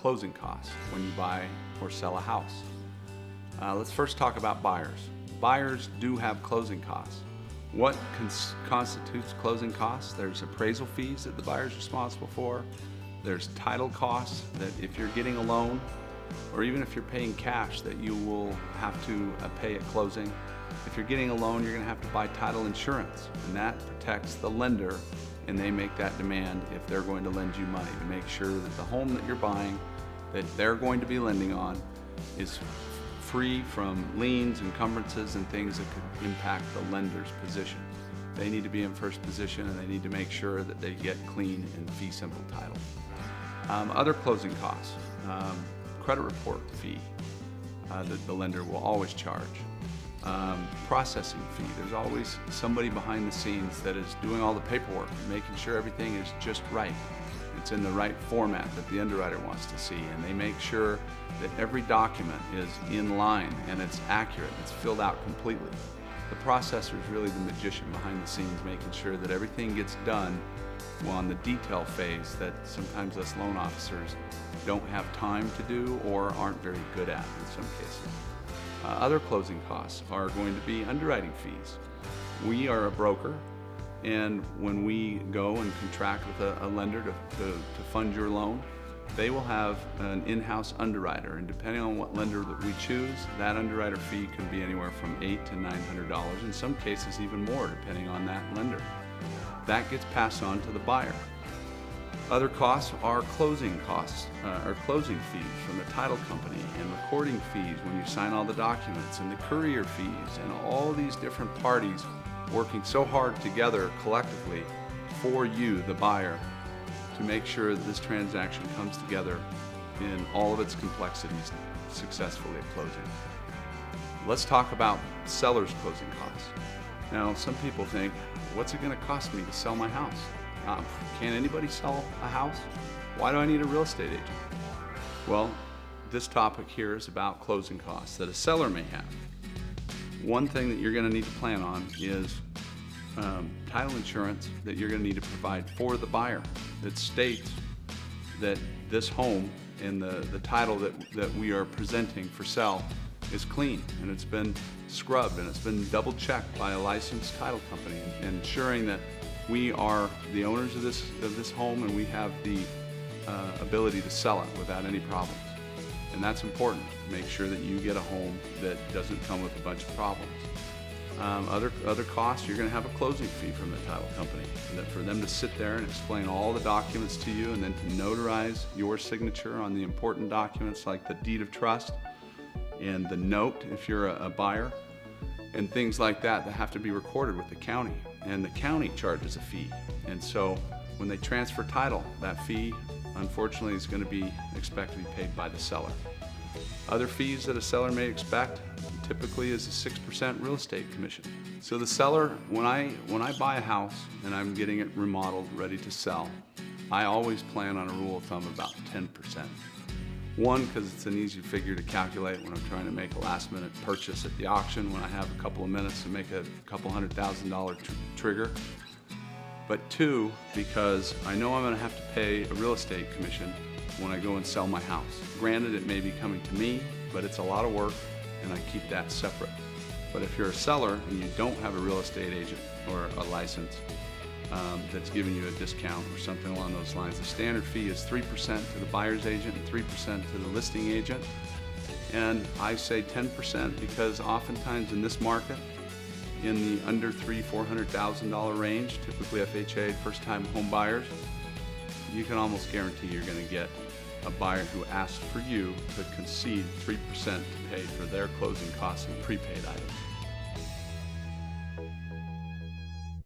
closing costs when you buy or sell a house. Let's first talk about buyers. Buyers do have closing costs. What constitutes closing costs? There's appraisal fees that the buyer is responsible for. There's title costs that if you're getting a loan, or even if you're paying cash, that you will have to pay at closing. If you're getting a loan, you're going to have to buy title insurance, and that protects the lender, and they make that demand if they're going to lend you money to make sure that the home that you're buying, that they're going to be lending on, is free from liens, encumbrances, and things that could impact the lender's position. They need to be in first position, and they need to make sure that they get clean and fee simple title. Other closing costs, credit report fee that the lender will always charge. Processing fee. There's always somebody behind the scenes that is doing all the paperwork, making sure everything is just right. It's in the right format that the underwriter wants to see, and they make sure that every document is in line and it's accurate, it's filled out completely. The processor is really the magician behind the scenes, making sure that everything gets done on the detail phase that sometimes us loan officers don't have time to do or aren't very good at in some cases. Other closing costs are going to be underwriting fees. We are a broker, and when we go and contract with a lender to fund your loan, they will have an in-house underwriter, and depending on what lender that we choose, that underwriter fee can be anywhere from $800 to $900, in some cases even more depending on that lender. That gets passed on to the buyer. Other costs are closing costs, or closing fees from the title company, and recording fees when you sign all the documents, and the courier fees, and all these different parties working so hard together collectively for you, the buyer, to make sure that this transaction comes together in all of its complexities successfully at closing. Let's talk about seller's closing costs. Now, some people think, what's it going to cost me to sell my house? Can anybody sell a house? Why do I need a real estate agent? Well, this topic here is about closing costs that a seller may have. One thing that you're going to need to plan on is title insurance that you're going to need to provide for the buyer that states that this home and the title that we are presenting for sale is clean, and it's been scrubbed, and it's been double checked by a licensed title company, and ensuring that we are the owners of this home, and we have the ability to sell it without any problems. And that's important. Make sure that you get a home that doesn't come with a bunch of problems. Other costs, you're going to have a closing fee from the title company, for them to sit there and explain all the documents to you, and then to notarize your signature on the important documents like the deed of trust and the note if you're a buyer, and things like that have to be recorded with the county. And the county charges a fee. And so when they transfer title, that fee, unfortunately, is going to be expected to be paid by the seller. Other fees that a seller may expect typically is a 6% real estate commission. So the seller, when I buy a house and I'm getting it remodeled, ready to sell, I always plan on a rule of thumb about 10%. One, because it's an easy figure to calculate when I'm trying to make a last minute purchase at the auction, when I have a couple of minutes to make a couple $100,000 trigger. But two, because I know I'm going to have to pay a real estate commission when I go and sell my house. Granted, it may be coming to me, but it's a lot of work, and I keep that separate. But if you're a seller and you don't have a real estate agent or a license that's giving you a discount or something along those lines, the standard fee is 3% to the buyer's agent and 3% to the listing agent. And I say 10% because oftentimes in this market, in the under $300,000-$400,000 range, typically FHA, first-time home buyers, you can almost guarantee you're going to get a buyer who asks for you to concede 3% to pay for their closing costs and prepaid items.